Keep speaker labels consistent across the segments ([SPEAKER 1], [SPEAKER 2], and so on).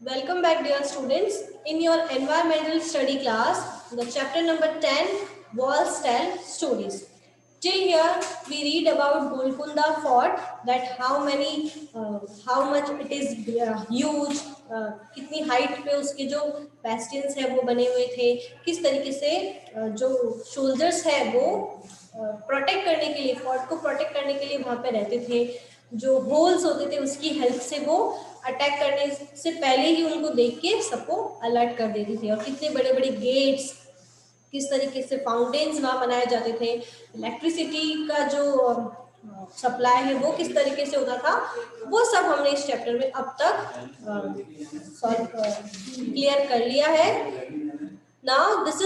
[SPEAKER 1] Welcome back, dear students. In your environmental study class, the chapter number 10, Walls Tell Stories. Till here, we read about Golconda Fort, that how much it is huge, कितनी height पे उसके जो bastions है वो बने हुए थे, किस तरीके से जो soldiers है वो प्रोटेक्ट करने के लिए, फोर्ट को प्रोटेक्ट करने के लिए वहाँ पे रहते थे, जो होल्स होते थे उसकी हेल्प से वो अटैक करने से पहले ही उनको देख के सबको अलर्ट कर देती थी। और कितने बड़े बड़े गेट्स, किस तरीके से फाउंटेन्स वहाँ बनाए जाते थे, इलेक्ट्रिसिटी का जो सप्लाई है वो किस तरीके से होता था, वो सब हमने इस चैप्टर में अब तक सॉल्व क्लियर कर लिया है। Now this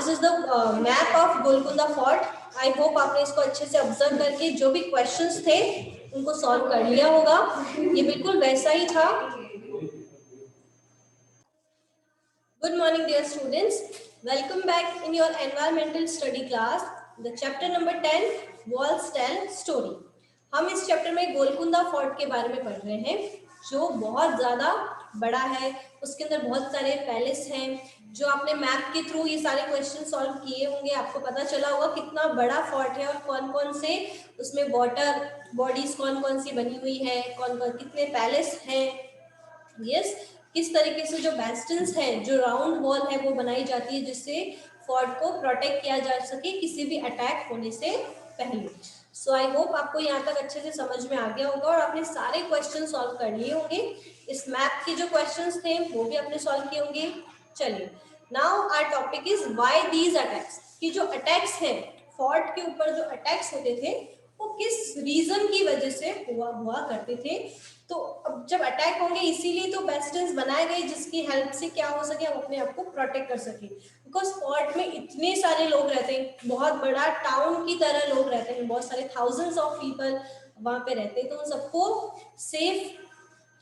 [SPEAKER 1] is the map of Golconda fort. I hope आपने इसको अच्छे से ऑब्जर्व करके जो भी क्वेश्चंस थे उनको सॉल्व कर लिया होगा। ये बिल्कुल वैसा ही था। Good morning, dear students. Welcome back in your environmental study class, the chapter number 10, Walls Tell Story. हम इस चैप्टर में गोलकुंडा फोर्ट के बारे में पढ़ रहे हैं, जो बहुत ज़्यादा बड़ा है। उसके अंदर बहुत सारे पैलेस हैं। जो आपने मैप के थ्रू ये सारे क्वेश्चन सॉल्व किए होंगे, आपको पता चला होगा कितना बड़ा फोर्ट है और कौन कौन से उसमें वाटर बॉडीज कौन कौन सी बनी हुई है, कौन कौन कितने पैलेस हैं। यस, किस तरीके से जो बेस्टन्स है, जो राउंड वॉल है वो बनाई जाती है जिससे फोर्ट को प्रोटेक्ट किया जा सके किसी भी अटैक होने से पहले। सो आई होप आपको यहाँ तक अच्छे से समझ में आ गया होगा और आपने सारे क्वेश्चन सॉल्व कर लिए होंगे। इस मैप के जो क्वेश्चंस थे वो भी आपने सॉल्व किए होंगे। चलिए, now our topic is why these attacks, कि जो अटैक्स हैं फोर्ट के ऊपर, जो अटैक्स होते थे वो किस रीजन की वजह से हुआ करते थे। तो अब जब अटैक होंगे इसीलिए तो बेस्टन्स बनाए गए जिसकी हेल्प से क्या हो सके, हम अपने आप को प्रोटेक्ट कर सके। बिकॉज फोर्ट में इतने सारे लोग रहते हैं, बहुत बड़ा टाउन की तरह लोग रहते हैं, बहुत सारे थाउजेंड्स ऑफ पीपल वहाँ पे रहते हैं, तो उन सबको सेफ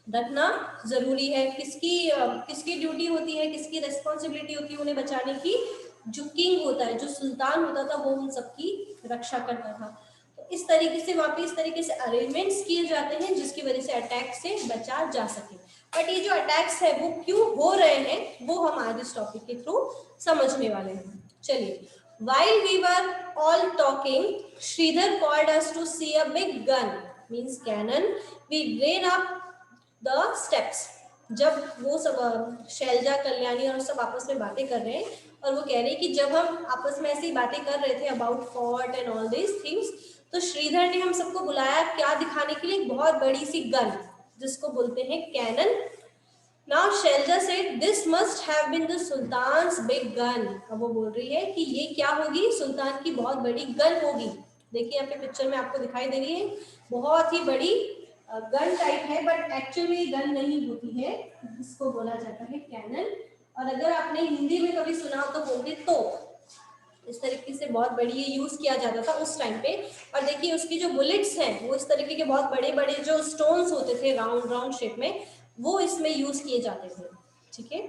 [SPEAKER 1] रखना जरूरी है। किसकी ड्यूटी होती है, किसकी रेस्पॉन्सिबिलिटी होती है उन्हें बचाने की? जो किंग होता है, जो सुल्तान होता था, वो उन सबकी रक्षा करता था। तो इस तरीके से वहाँ पे इस तरीके से अरेंजमेंट्स किए जाते हैं जिसकी वजह से अटैक से बचा जा सके। बट ये जो अटैक्स है वो क्यों हो रहे हैं वो हम आज इस टॉपिक के थ्रू समझने वाले हैं। चलिए, while we were all talking, Sridhar called us to see a big gun, means cannon. We ran up the steps. जब वो सब शैलजा, कल्याणी और सब आपस में बातें कर रहे हैं और वो कह रहे हैं कि जब हम आपस में ऐसी बातें कर रहे थे about fort and all these things, तो श्रीधर ने हम सबको बुलाया क्या दिखाने के लिए? एक बहुत बड़ी सी गन जिसको बोलते हैं cannon. Now Shailaja said this must have been the sultan's big gun. अब वो बोल रही है कि ये क्या होगी? सुल्तान की बहुत बड़ी गन होगी। देखिए यहाँ पे पिक्चर में आपको दिखाई दे रही है, बहुत ही बड़ी गन टाइप है, बट एक्चुअली गन नहीं होती है, इसको बोला जाता है कैनन। और अगर आपने हिंदी में कभी सुना हो तो बोलते तो इस तरीके से बहुत बड़ी ये यूज किया जाता था उस टाइम पे। और देखिए उसकी जो बुलेट्स हैं वो इस तरीके के बहुत बड़े बड़े जो स्टोन्स होते थे राउंड राउंड शेप में, वो इसमें यूज किए जाते थे। ठीक है,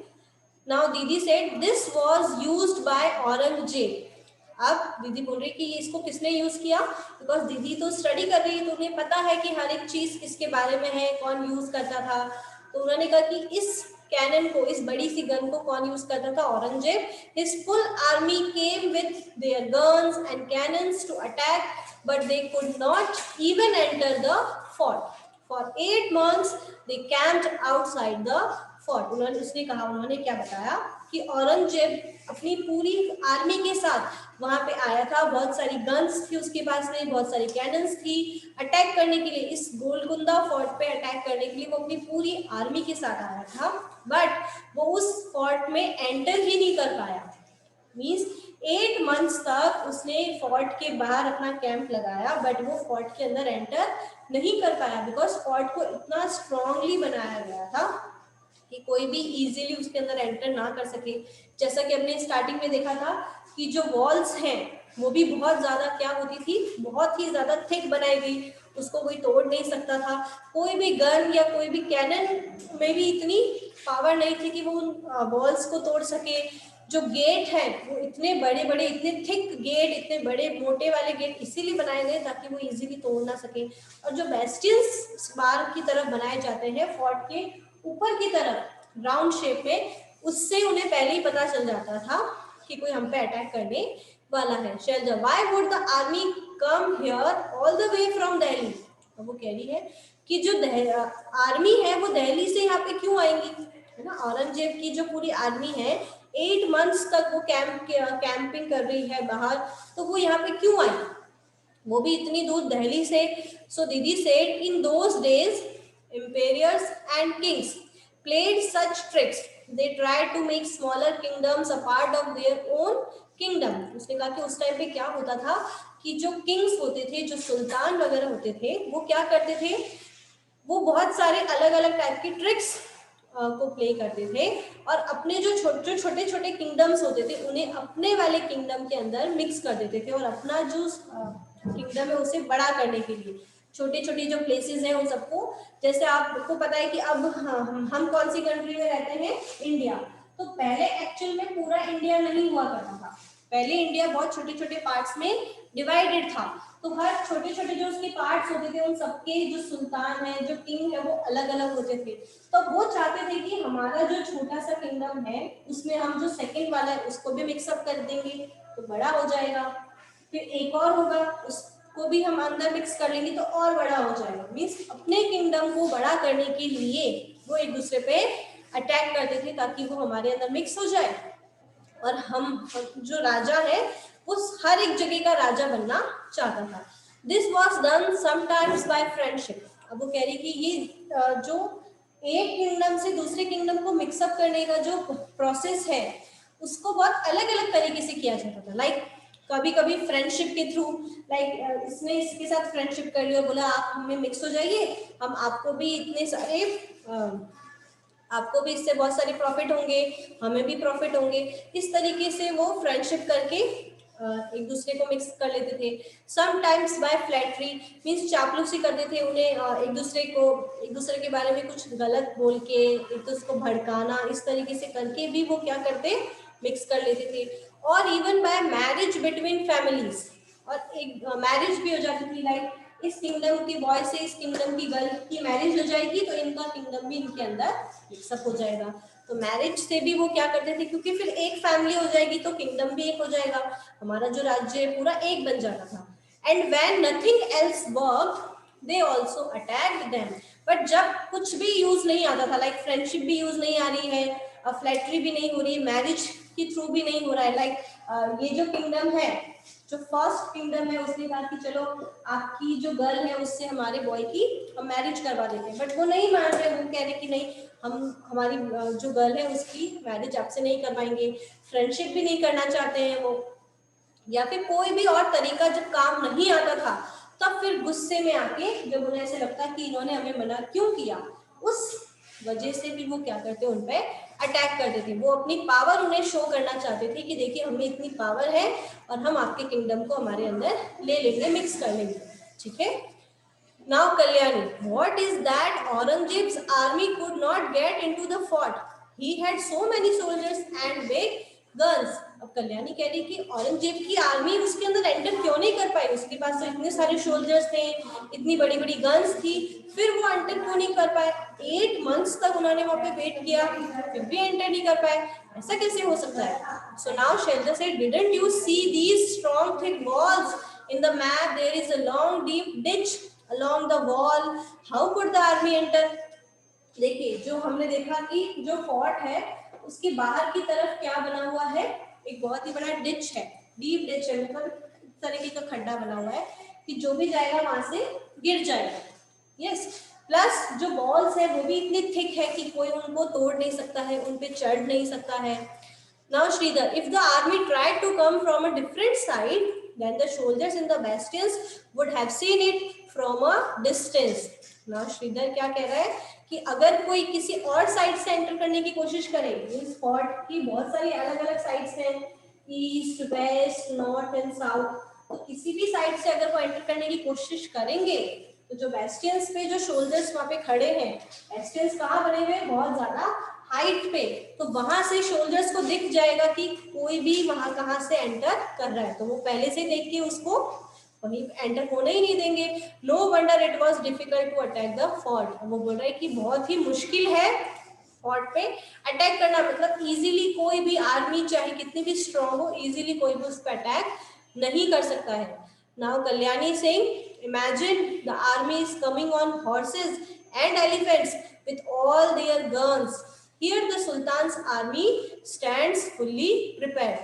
[SPEAKER 1] नाउ दीदी said this was used by Aurangzeb. अब दीदी बोल रही कि ये इसको किसने यूज किया? बिकॉज दीदी तो स्टडी कर रही है तो उन्हें पता है कि हर एक चीज किसके बारे में है, कौन यूज करता था। तो उन्होंने कहा कि इस कैनन को, इस बड़ी सी गन को कौन यूज करता था? Aurangzeb. His full army came with their guns and cannons to attack, but they could not even enter the fort. For 8 months they camped outside the fort. उन्होंने क्या बताया कि औरंगजेब अपनी पूरी आर्मी के साथ वहां पे आया था, बहुत सारी गन्स थी उसके पास में, बहुत सारी कैनन्स थी अटैक करने के लिए, इस गोलकुंडा फोर्ट पे अटैक करने के लिए वो अपनी पूरी आर्मी के साथ आया था। बट वो उस फोर्ट में एंटर ही नहीं कर पाया। मीन्स 8 months तक उसने फोर्ट के बाहर अपना कैंप लगाया, बट वो फोर्ट के अंदर एंटर नहीं कर पाया बिकॉज फोर्ट को इतना स्ट्रांगली बनाया गया था कि कोई भी इजीली उसके अंदर एंटर ना कर सके। जैसा कि हमने स्टार्टिंग में देखा था कि जो वॉल्स हैं वो भी बहुत ज्यादा क्या होती थी, बहुत ही ज्यादा थिक बनाई गई, उसको कोई तोड़ नहीं सकता था। कोई भी गन या कोई भी कैनन में भी इतनी पावर नहीं थी कि वो उन वॉल्स को तोड़ सके। जो गेट है वो इतने बड़े बड़े, इतने थिक गेट, इतने बड़े मोटे वाले गेट इसीलिए बनाए गए ताकि वो इजीली तोड़ ना सके। और जो बेस्टियंस बार की तरफ बनाए जाते हैं फोर्ट के ऊपर की तरफ, राउंड शेप में, उससे उन्हें पहले ही पता चल जाता था कि कोई हम पे अटैक करने वाला है। Shailaja, why would the army come here all the way from Delhi? अब वो कह रही है कि जो आर्मी है वो दिल्ली से यहाँ पे क्यों आएंगी, है ना। औरंगजेब की जो पूरी आर्मी है 8 मंथ्स तक वो कैंपिंग कर रही है बाहर, तो वो यहाँ पे क्यों आई, वो भी इतनी दूर दिल्ली से। सो दीदी said in those days emperors and kings played such tricks, they tried to make smaller kingdoms a part of their own kingdom। उसने कहा कि उस टाइम पे क्या होता था कि जो किंग्स होते थे, जो सुल्तान वगैरह होते थे, वो क्या करते थे, वो बहुत सारे अलग अलग टाइप की ट्रिक्स को प्ले करते थे और अपने जो छोटे छोटे किंगडम्स होते थे उन्हें अपने वाले किंगडम के अंदर मिक्स कर देते थे और अपना जो किंगडम है उसे बड़ा करने के लिए छोटे छोटे जो प्लेसेस हैं उन सबको, जैसे आपको पता है कि अब हम कौन सी कंट्री में रहते हैं, इंडिया। तो पहले एक्चुअल में पूरा इंडिया नहीं हुआ करता था, पहले इंडिया बहुत छोटे छोटे पार्ट्स में डिवाइडेड था। तो हर छोटे छोटे जो उसके पार्ट्स होते थे उन सबके जो सुल्तान है, जो किंग है, वो अलग अलग होते थे। तो वो चाहते थे कि हमारा जो छोटा सा किंगडम है उसमें हम जो सेकंड वाला है उसको भी मिक्सअप कर देंगे तो बड़ा हो जाएगा, फिर एक और होगा उसको भी हम अंदर मिक्स कर लेंगे तो और बड़ा हो जाएगा। मीन्स अपने किंगडम को बड़ा करने के लिए वो एक दूसरे पे अटैक करते थे ताकि वो हमारे अंदर मिक्स हो जाए और हम जो राजा है वो हर एक जगह का राजा बनना चाहता था। This was done sometimes by friendship. अब वो कह रही कि ये जो एक किंगडम से दूसरे किंगडम को मिक्सअप करने का जो प्रोसेस है उसको बहुत अलग अलग तरीके से किया जाता था। लाइक कभी कभी फ्रेंडशिप के थ्रू, लाइक इसने इसके साथ फ्रेंडशिप कर लिया, बोला आप हमें मिक्स हो जाइए, हम आपको भी इतने सारे आपको भी इससे बहुत सारे प्रॉफिट होंगे, हमें भी प्रॉफिट होंगे। इस तरीके से वो फ्रेंडशिप करके एक दूसरे को मिक्स कर लेते थे। समटाइम्स बाय फ्लैटरी, मीन्स चापलूसी करते थे उन्हें, एक दूसरे के बारे में कुछ गलत बोल के एक दूसरे को भड़काना, इस तरीके से करके भी वो क्या करते, मिक्स कर लेते थे। और even bye marriage between families, और एक मैरिज भी हो जाती थी, लाइक इस किंगडम के बॉय से इस किंगडम की गर्ल की मैरिज हो जाएगी तो इनका किंगडम भी इनके अंदर मिक्सअप हो जाएगा। तो मैरिज से भी वो क्या करते थे, क्योंकि फिर एक फैमिली हो जाएगी तो किंगडम भी एक हो जाएगा, हमारा जो राज्य है पूरा एक बन जाता था। And when nothing else work they also attacked them. But जब कुछ भी यूज नहीं आता था, लाइक फ्रेंडशिप भी यूज नहीं आ रही है, फ्लैटरी भी नहीं हो रही, मैरिज के थ्रू भी नहीं हो रहा है, लाइक ये जो किंगडम है, जो फर्स्ट किंगडम है, उसने कहा कि चलो आपकी जो गर्ल है उससे हमारे बॉय की हम मैरिज करवा देते हैं, बट वो नहीं मान रहे, वो कह रहे कि नहीं, हम हमारी जो गर्ल है उसकी मैरिज आपसे नहीं करवाएंगे, फ्रेंडशिप भी नहीं करना चाहते हैं वो, या फिर कोई भी और तरीका जब काम नहीं आता था तब फिर गुस्से में आके जब उन्हें ऐसे लगता कि इन्होंने हमें मना क्यों किया, उस वजह से भी वो क्या करते, उन पे अटैक करते थे। वो अपनी पावर उन्हें शो करना चाहते थे कि देखिए हमें इतनी पावर है और हम आपके किंगडम को हमारे अंदर ले लेंगे, मिक्स कर लेंगे, ठीक है। Now Kalyani, what is that Aurangzeb's army could not get into the fort? He had so many soldiers and big guns. अब कल्याणी कह रही कि औरंगजेब की आर्मी उसके अंदर एंटर क्यों नहीं कर पाई, उसके पास तो इतने सारे सोल्जर्स थे, इतनी बड़ी बड़ी गन्स थी, फिर वो एंटर क्यों नहीं कर पाए। 8 मंथ्स तक उन्होंने वहां पे वेट किया फिर भी एंटर नहीं कर पाए, ऐसा कैसे हो सकता है। So now shelter said, didn't you see these strong thick walls in the map, there is a long deep ditch along the wall, how could the army enter? देखिए जो हमने देखा कि जो फोर्ट है उसके बाहर की तरफ क्या बना हुआ है, एक बहुत ही बड़ा डिच है, डीप डिच है, मतलब इस तरीके का खड्डा बना हुआ है कि जो भी जाएगा वहां से गिर जाएगा। यस, प्लस जो वॉल्स है वो भी इतनी थिक है कि कोई उनको तोड़ नहीं सकता है, उन पे चढ़ नहीं सकता है। Now Sridhar, if the army tried to come from a different side, then the soldiers in the bastions would have seen it from a distance. Now Sridhar क्या कह रहा है कि अगर कोई किसी और साइड से एंटर करने की कोशिश करे, इस फोर्ट की बहुत सारी अलग अलग साइड्स हैं, east west north and south, तो किसी भी साइड से अगर वो एंटर करने की कोशिश करेंगे तो जो बेस्टियंस पे जो सोल्जर्स वहां पे खड़े हैं, बेस्टियंस कहाँ बने हुए हैं, बहुत ज्यादा हाइट पे, तो वहां से सोल्जर्स को दिख जाएगा कि कोई भी वहां कहाँ से एंटर कर रहा है, तो वो पहले से देख के उसको वहीं एंटर होने ही नहीं देंगे। No wonder it was difficult to attack the fort. वो बोल रहे हैं कि बहुत ही मुश्किल है फोर्ट पे अटैक करना मतलब इजीली कोई भी आर्मी चाहे कितनी भी स्ट्रांग हो, इजीली कोई भी उस पर अटैक नहीं कर सकता है. Now Kalyani Singh, imagine the army is coming on horses and elephants with all their guns. Here the Sultan's army stands fully prepared.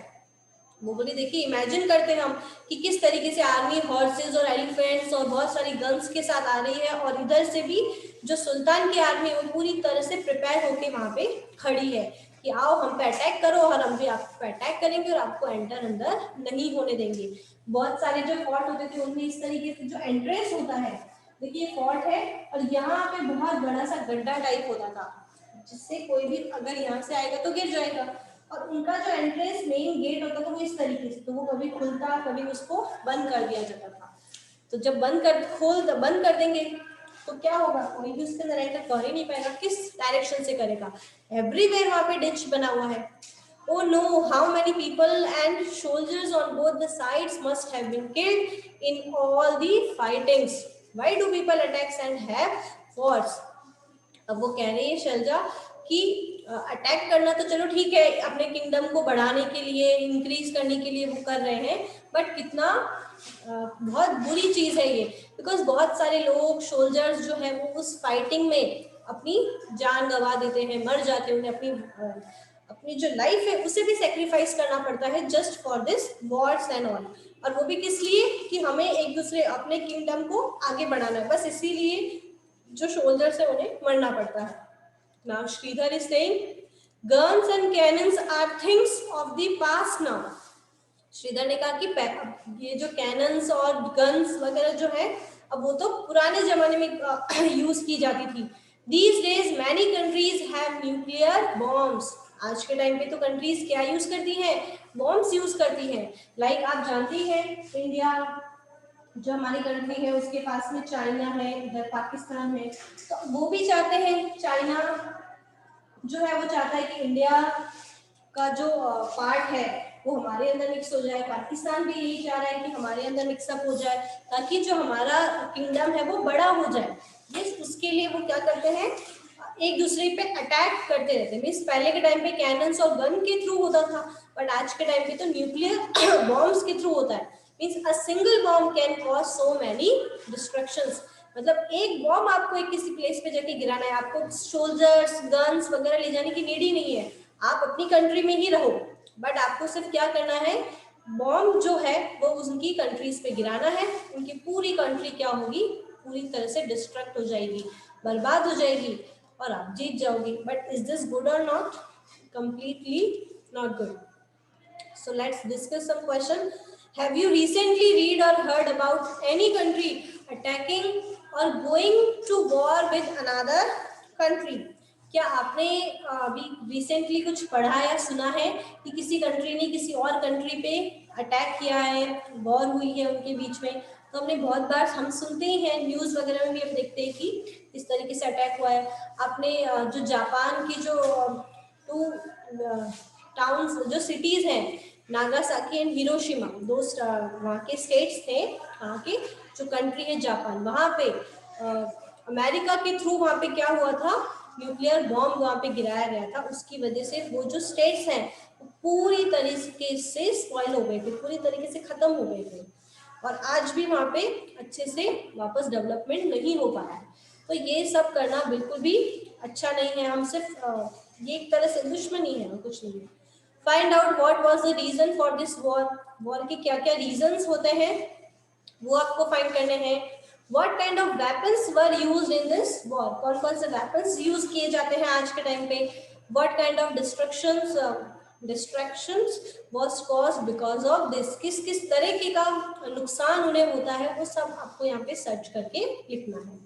[SPEAKER 1] वो बोली देखिए इमेजिन करते हैं हम कि किस तरीके से आर्मी हॉर्सेस और एलिफेंट्स और बहुत सारी गन्स के साथ आ रही है, और इधर से भी जो सुल्तान की आर्मी वो पूरी तरह से प्रिपेयर होके वहां पे खड़ी है कि आओ हम पे अटैक करो और हम भी आप पे अटैक करेंगे और आपको एंटर अंदर नहीं होने देंगे. बहुत सारे जो फोर्ट होते थे उनमें इस तरीके से जो एंट्रेंस होता है, देखिए फोर्ट है और यहाँ पे बहुत बड़ा सा गड्ढा टाइप होता था जिससे कोई भी अगर यहाँ से आएगा तो गिर जाएगा, और उनका जो एंट्रेंस मेन गेट होता था वो इस तरीके से, तो वो कभी खुलता कभी उसको बंद कर दिया जाता था. तो जब बंद कर देंगे तो क्या होगा, कोई भी उसके अंदर एंटर कर ही नहीं पाएगा. किस डायरेक्शन से करेगा, एवरीवेयर वहां पे डिच बना हुआ है. Oh no, how many people and soldiers on both the sides must have been killed in all the fightings. Why do people attacks and have forts? अब वो कह रही है शैलजा कि अटैक करना तो चलो ठीक है, अपने किंगडम को बढ़ाने के लिए इंक्रीज करने के लिए वो कर रहे हैं, बट कितना बहुत बुरी चीज है ये, बिकॉज बहुत सारे लोग सोल्जर्स जो है वो उस फाइटिंग में अपनी जान गंवा देते हैं, मर जाते हैं, उन्हें अपनी जो लाइफ है उसे भी सेक्रीफाइस करना पड़ता है just for this Wars and all. और वो भी किस लिए कि हमें एक दूसरे अपने किंगडम को आगे बढ़ाना है, बस इसीलिए जो सोल्जर्स है उन्हें मरना पड़ता है. Now Shridhar is saying guns and cannons are things of the past now. Shridhar ने कहा कि ये जो कैनन्स और गन्स वगैरह जो है अब वो तो पुराने जमाने में यूज की जाती थी. These days many countries have nuclear bombs. आज के टाइम पे तो कंट्रीज क्या यूज करती हैं, बॉम्ब्स यूज करती हैं. लाइक आप जानती हैं इंडिया जो हमारी कंट्री है उसके पास में चाइना है, इधर पाकिस्तान है, तो वो भी चाहते हैं, चाइना जो है वो चाहता है कि इंडिया का जो पार्ट है वो हमारे अंदर मिक्स हो जाए. पाकिस्तान भी यही चाह रहा है कि हमारे अंदर मिक्सअप हो जाए ताकि जो हमारा किंगडम है वो बड़ा हो जाए. ये उसके लिए वो क्या करते हैं, एक दूसरे पे अटैक करते रहते हैं. मीन्स पहले के टाइम पे कैनन्स और गन के थ्रू होता था, बट आज के टाइम पे तो न्यूक्लियर बॉम्ब्स के थ्रू होता है. Means a single bomb can cause so many destructions. मतलब एक बॉम्ब आपको एक किसी प्लेस पे जाके गिराना है, आपको सोल्जर्स गन्स वगैरह ले जाने की नीड ही नहीं है, आप अपनी कंट्री में ही रहो, बट आपको सिर्फ क्या करना है, बॉम्ब जो है वो उनकी कंट्रीज पे गिराना है. उनकी पूरी कंट्री क्या होगी, पूरी तरह से डिस्ट्रक्ट हो जाएगी, बर्बाद हो जाएगी और आप जीत जाओगे. बट इज दिस गुड और not? Completely not good. So let's discuss some question. Have you recently read or heard about any country attacking or going to war with another country? क्या आपने अभी रिसेंटली कुछ पढ़ा या सुना है कि किसी कंट्री ने किसी और कंट्री पे अटैक किया है, वॉर हुई है उनके बीच में? तो हमने बहुत बार हम सुनते ही हैं, न्यूज़ वगैरह में भी हम देखते हैं कि इस तरीके से अटैक हुआ है. आपने जो जापान की जो 2 टाउन्स जो सिटीज़ हैं, नागासाकी एंड हिरोशिमा, दो वहाँ के स्टेट्स थे, वहाँ की जो कंट्री है जापान, वहाँ पे अमेरिका के थ्रू वहाँ पे क्या हुआ था, न्यूक्लियर बॉम्ब वहाँ पे गिराया गया था. उसकी वजह से वो जो स्टेट्स हैं पूरी तरीके से स्पॉइल हो गए थे, पूरी तरीके से खत्म हो गए थे, और आज भी वहाँ पे अच्छे से वापस डेवलपमेंट नहीं हो पा रहा है. तो ये सब करना बिल्कुल भी अच्छा नहीं है. हम सिर्फ ये एक तरह से दुश्मनी है, कुछ नहीं है. Find out what was the reason for this war. War के क्या क्या रीजंस होते हैं वो आपको फाइंड करने हैं. What kind of weapons were used in this war, कौन कौन से वेपन्स यूज किए जाते हैं आज के टाइम पे. What kind of distractions was caused because of this, किस किस तरीके का नुकसान उन्हें होता है वो सब आपको यहाँ पे सर्च करके लिखना है.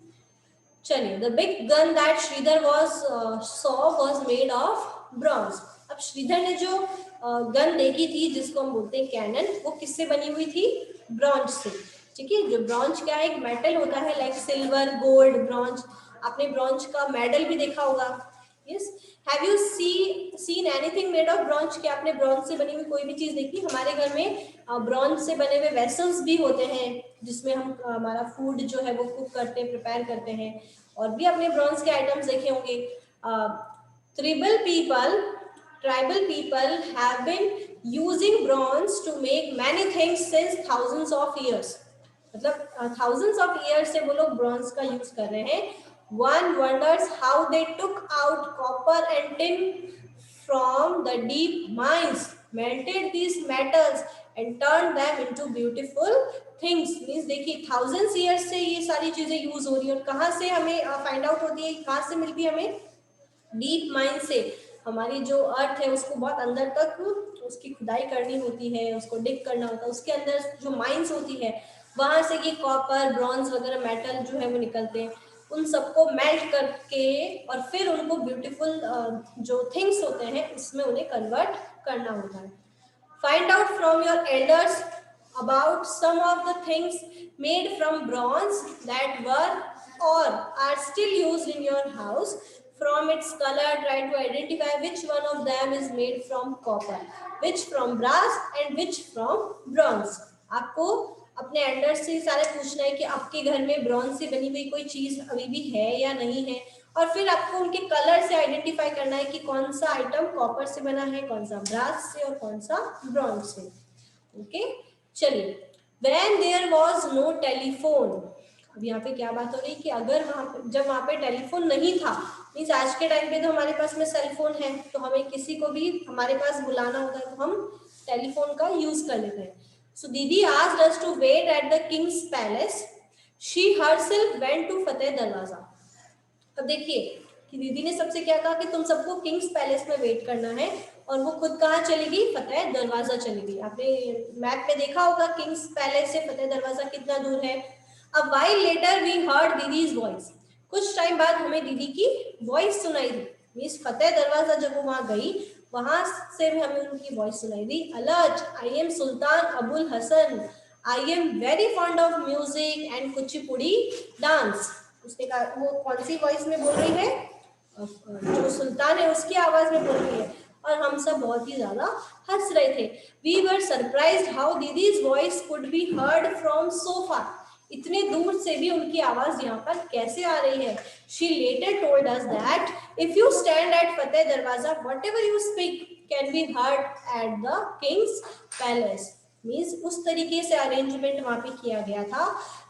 [SPEAKER 1] चलिए, the big gun that Shridhar was made of bronze. अब श्रीधर ने जो गन देखी थी जिसको हम बोलते हैं कैनन, वो किससे बनी हुई थी, ब्रॉन्ज से. ठीक है, जो ब्रॉन्ज क्या है, एक मेटल होता है लाइक सिल्वर, गोल्ड, ब्रॉन्ज. आपने ब्रॉन्ज का मेडल भी देखा होगा. Yes, have you seen anything made of bronze? क्या आपने ब्रॉन्ज से बनी हुई कोई भी चीज देखी? हमारे घर में ब्रॉन्ज से बने हुए वेसल्स भी होते हैं जिसमें हम हमारा फूड जो है वो कुक करते हैं, प्रिपेयर करते हैं, और भी आपने ब्रॉन्ज के आइटम्स देखे होंगे. Tribal people have been using bronze to make many things since thousands of years. मतलब thousands of years से वो लोग bronze का use कर रहे हैं. One wonders how they took out copper and tin from the deep mines, melted these metals and turned them into beautiful things. Means देखिए thousands years से ये सारी चीजें use हो रही है और कहाँ से हमें find out होती है, कहाँ से मिलती है हमें? डीप माइन से. हमारी जो अर्थ है उसको बहुत अंदर तक उसकी खुदाई करनी होती है, उसको डिग करना होता है, उसके अंदर जो माइंस होती है वहां से ये कॉपर ब्रॉन्ज वगैरह मेटल जो है वो निकलते हैं. उन सबको मेल्ट करके और फिर उनको ब्यूटीफुल जो थिंग्स होते हैं उसमें उन्हें कन्वर्ट करना होता है. Find out from your elders about some of the things made from bronze that were or are still used in your house. From its color, try to identify which one of them is made from copper, which from brass and which from bronze. आपको अपने Elder से सारे पूछना है कि आपके घर में ब्रॉन्ज से बनी हुई कोई चीज अभी भी है या नहीं है, और फिर आपको उनके कलर से आइडेंटिफाई करना है कि कौन सा आइटम कॉपर से बना है, कौन सा ब्रास से और कौन सा ब्रॉन्ज से. ओके, चलिए. When there was no telephone, अब यहाँ पे क्या बात हो रही है कि अगर जब वहाँ पे टेलीफोन नहीं था, मीन्स आज के टाइम पे तो हमारे पास में सेल फोन है, तो हमें किसी को भी हमारे पास बुलाना होता है तो हम टेलीफोन का यूज कर लेते हैं. सो दीदी asked us to wait at the king's palace. She herself went to फतेह दरवाजा. अब देखिए कि दीदी ने सबसे क्या कहा कि तुम सबको किंग्स पैलेस में वेट करना है, और वो खुद कहाँ चली गई? फतेह दरवाजा चली गई. आपने मैप में देखा होगा किंग्स पैलेस से फतेह दरवाजा कितना दूर है. अब while later we heard didis voice. कुछ टाइम बाद हमें दीदी की वॉइस सुनाई दी. मीन्स फतेह दरवाजा जब वो वहां गई वहां से भी हमें उनकी वॉइस सुनाई दी. Alert, I am Sultan Abul Hasan, I am very fond of music and Kuchipudi dance. उसने कहा, वो कौन सी वॉइस में बोल रही है? जो सुल्तान है उसकी आवाज में बोल रही है, और हम सब बहुत ही ज्यादा हंस रहे थे. We were surprised how didi's voice could be heard from so far. इतने दूर से भी उनकी आवाज यहाँ पर कैसे आ रही है? She later told us that if you stand at Fateh Darwaza whatever you speak can be heard at the king's palace. Means उस तरीके से अरेंजमेंट वहां पे किया गया था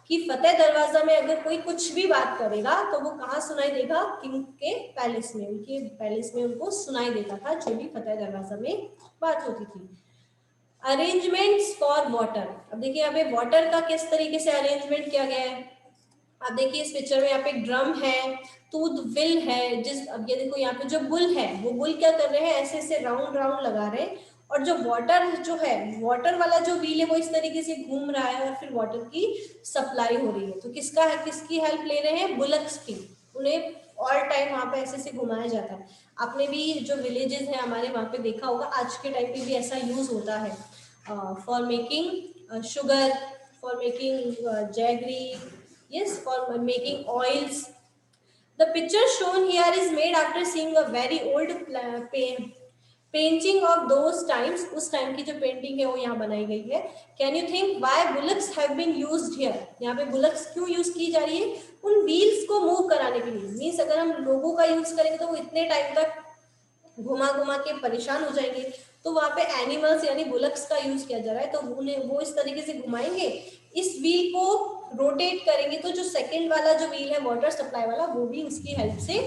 [SPEAKER 1] कि फतेह दरवाजा में अगर कोई कुछ भी बात करेगा तो वो कहाँ सुनाई देगा? किंग के पैलेस में, उनके पैलेस में उनको सुनाई देता था जो भी फतेह दरवाजा में बात होती थी. Arrangements for water. अब देखिए यहाँ पे वाटर का किस तरीके से अरेंजमेंट किया गया है. आप देखिए इस पिक्चर में यहाँ पे ड्रम है, टूथ विल है. अब ये देखो यहाँ पे जो बुल है वो बुल क्या कर रहे हैं? ऐसे ऐसे राउंड राउंड लगा रहे हैं, और जो वाटर जो है, वाटर वाला जो व्हील है वो इस तरीके से घूम रहा है और फिर वाटर की सप्लाई हो रही है. तो किसका है, किसकी हेल्प ले रहे हैं? बुलक्स की. उन्हें ऑल टाइम वहां पे ऐसे से घुमाया जाता है. आपने भी जो विलेजेस है हमारे वहां पे देखा होगा, आज के टाइम पे भी ऐसा यूज होता है for making sugar, for making jaggery, yes, for making oils. The picture shown here is made after seeing a very old painting of those times. उस टाइम की जो पेंटिंग है वो यहाँ बनाई गई है. Can you think why bullocks have been used here? यहाँ पे bullocks क्यों यूज की जा रही है? उन व्हील्स को मूव कराने के लिए. मीन्स अगर हम लोगों का यूज करेंगे तो वो इतने टाइम तक घुमा घुमा के परेशान हो जाएंगे, तो वहां पे एनिमल्स यानी बुलक्स का यूज किया जा रहा है. तो उन्हें वो इस तरीके से घुमाएंगे, इस व्हील को रोटेट करेंगे तो जो सेकंड वाला जो व्हील है वाटर सप्लाई वाला वो भी उसकी हेल्प से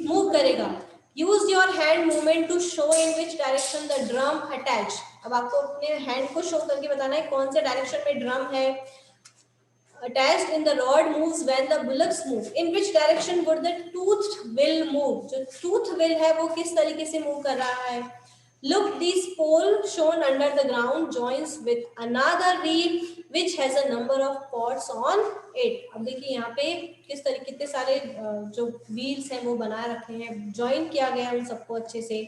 [SPEAKER 1] मूव करेगा. Use your hand movement to show in which direction the drum attach. अब आपको अपने हैंड को शो करके बताना है कौन से डायरेक्शन में ड्रम है. Attached in the rod moves when the bullocks move. In which direction would the toothed will move? जो tooth will है वो किस तरीके से move कर रहा है? Look, this pole shown under the ground joins with another reel which has a number of pods on it. अब देखिए यहाँ पे किस तरीके कितने सारे जो wheels हैं वो बनाए रखे हैं, join किया गया है उन सबको अच्छे से.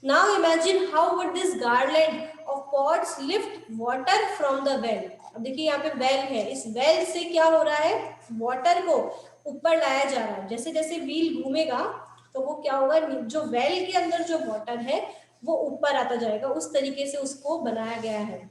[SPEAKER 1] Now imagine how would this garland of pods lift water from the well. अब देखिए यहाँ पे वेल है, इस वेल से क्या हो रहा है? वाटर को ऊपर लाया जा रहा है. जैसे जैसे व्हील घूमेगा तो वो क्या होगा? जो वेल के अंदर जो वाटर है वो ऊपर आता जाएगा. उस तरीके से उसको बनाया गया है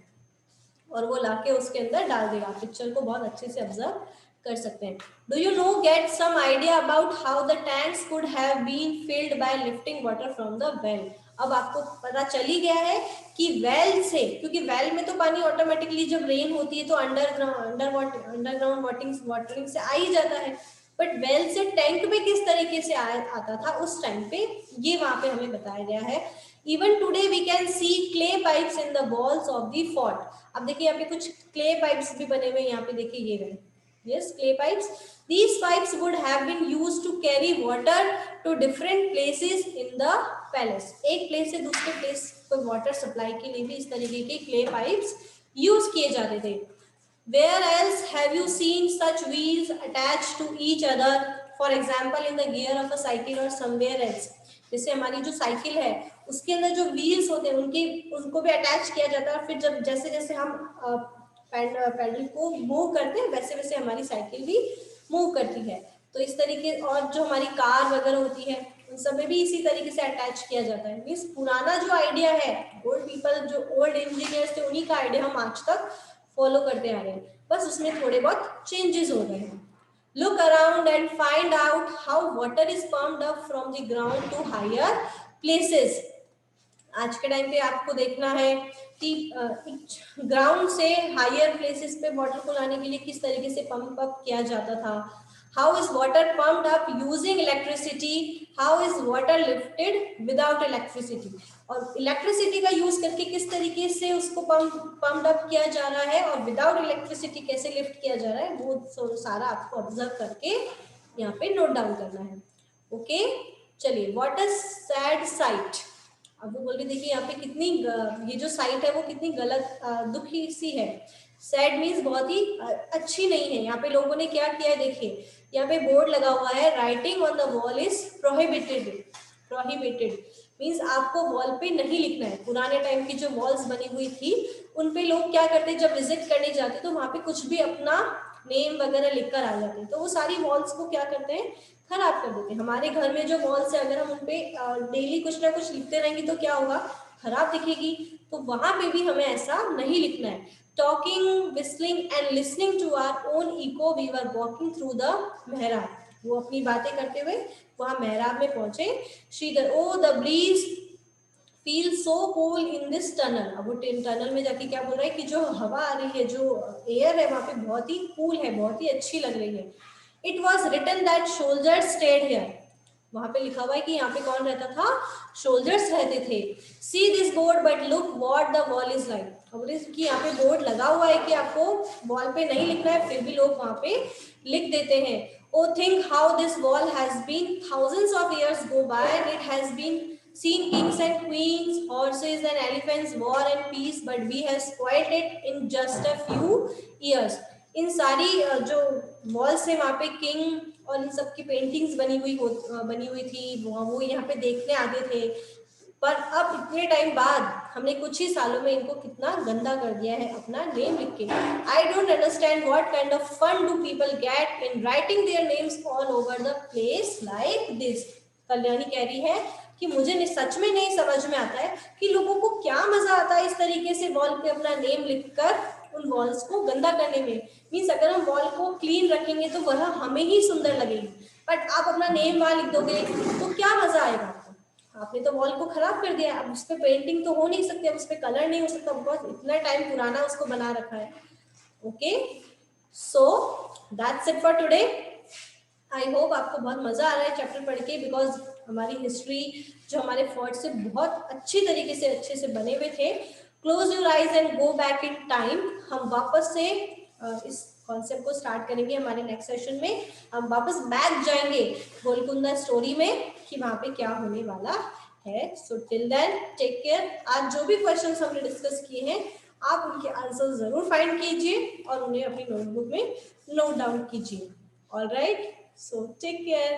[SPEAKER 1] और वो लाके उसके अंदर डाल देगा. पिक्चर को बहुत अच्छे से ऑब्जर्व कर सकते हैं। Do you know get some idea about how the tanks could have been filled by lifting water from the well. अब आपको पता चल ही गया है कि वेल से, क्योंकि वेल में तो पानी ऑटोमेटिकली जब रेन होती है तो अंडरग्राउंड वाटरिंग से आ ही जाता है, बट वेल से टैंक में किस तरीके से आता था उस टाइम पे, ये वहां पे हमें बताया गया है। Even today we can see clay pipes in the walls of the fort. अब देखिए यहाँ पे कुछ क्ले पाइप्स भी बने हुए, यहाँ पे देखिए ये रहे, yes, clay pipes. These pipes would have been used to carry water to different places in the palace. एक प्लेस से दूसरे प्लेस पर वाटर सप्लाई के लिए भी इस तरीके के क्ले पाइप्स यूज किए जाते थे। Where else have you seen such wheels attached to each other? For example, in the gear of a cycle or somewhere else. जैसे हमारी जो साइकिल है उसके अंदर जो व्हील्स होते हैं उनको भी अटैच किया जाता है, फिर जब जैसे जैसे हम पैडल को मूव करते हैं वैसे वैसे हमारी साइकिल भी मूव करती है। तो इस तरीके, और जो हमारी कार वगैरह होती है उन सब में भी इसी तरीके से अटैच किया जाता है। मीन्स पुराना जो आइडिया है, ओल्ड पीपल जो ओल्ड इंजीनियर्स थे उन्हीं का आइडिया हम आज तक फॉलो करते आ रहे हैं, बस उसमें थोड़े बहुत चेंजेस हो गए हैं। Look around and find out how water is pumped up from the ground to higher places. आज के टाइम पे आपको देखना है कि ग्राउंड से हायर प्लेसेस पे वाटर को लाने के लिए किस तरीके से पंप अप किया जाता था। How is water pumped up using electricity, how is water lifted without electricity, और इलेक्ट्रिसिटी का यूज करके किस तरीके से उसको पम्प्ड अप किया जा रहा है और विदाउट इलेक्ट्रिसिटी कैसे लिफ्ट किया जा रहा है, वो सारा आपको ऑब्जर्व करके यहाँ पे नोट डाउन करना है। ओके, चलिए, व्हाट इज सैड साइट। अब वो बोल रही देखिए यहाँ पे कितनी ये जो साइट है वो कितनी गलत दुखी सी है। सैड मीन्स बहुत ही अच्छी नहीं है। यहाँ पे लोगों ने क्या किया है, देखिए यहाँ पे बोर्ड लगा हुआ है, writing on the wall is prohibited. Prohibited means आपको वॉल पे नहीं लिखना है। पुराने टाइम की जो वॉल्स बनी हुई थी उन पे लोग क्या करते, जब विजिट करने जाते तो वहां पे कुछ भी अपना नेम वगैरह लिख कर आ जाते हैं, तो वो सारी वॉल्स को क्या करते हैं, खराब कर देते हैं। हमारे घर में जो वॉल्स है अगर हम उनपे डेली कुछ ना कुछ लिखते रहेंगे तो क्या होगा, खराब दिखेगी। तो वहां पे भी हमें ऐसा नहीं लिखना है। Talking, whistling and listening to our own echo we were walking through the मेहराब। वो अपनी बातें करते हुए वहां मेहराब में पहुंचे। Shridhar, oh the breeze feel so cool in this tunnel. अब वो टनल में जाके क्या बोल रहा है कि जो हवा आ रही है, जो एयर है वहां पे बहुत ही कूल है, बहुत ही अच्छी लग रही है। It was written that soldiers stayed here. वहां पे लिखा हुआ है कि यहाँ पे कौन रहता था, सोल्जर्स रहते थे। See this board but look what the wall is like. अब कि यहाँ पे बोर्ड लगा हुआ है कि आपको वॉल पे नहीं लिखना है, फिर भी लोग वहां पे लिख देते हैं। Oh think how this wall has been thousands of years go by, it has been seen kings and queens, horses and elephants, war and peace, but we have spoiled it in just a few years. इन सारी जो walls है वहाँ पे king और इन सब की paintings बनी हुई थी, वो यहाँ पे देखने आते थे, पर अब इतने टाइम बाद हमने कुछ ही सालों में इनको कितना गंदा कर दिया है अपना नेम लिख के। I don't understand what kind of fun do people get in writing their names all over the place like this. Kalyani कह रही है कि मुझे सच में नहीं समझ में आता है कि लोगों को क्या मजा आता है इस तरीके से वॉल पे अपना नेम लिखकर उन वॉल्स को गंदा करने में। मीन्स अगर हम वॉल को क्लीन रखेंगे तो वह हमें ही सुंदर लगेगी, बट आप अपना नेम वहां लिख दोगे तो क्या मजा आएगा आपको। आपने तो वॉल को खराब कर दिया। अब उस पर पेंटिंग तो हो नहीं सकती, अब उस पर कलर नहीं हो सकता, बिकॉज इतना टाइम पुराना उसको बना रखा है। Okay, so that's it for today. I hope आपको बहुत मजा आ रहा है चैप्टर पढ़ के, बिकॉज हमारी हिस्ट्री जो हमारे फोर्ट से बहुत अच्छी तरीके से अच्छे से बने हुए थे। Close your eyes and go back in time. हम वापस से इस कॉन्सेप्ट को स्टार्ट करेंगे हमारे नेक्स्ट सेशन में। हम वापस बैक जाएंगे गोलकुंडा स्टोरी में कि वहां पे क्या होने वाला है। So till then take care. आज जो भी क्वेश्चंस हमने डिस्कस किए हैं आप उनके आंसर जरूर फाइंड कीजिए और उन्हें अपनी नोटबुक में नोट डाउन कीजिए। All right, so take care.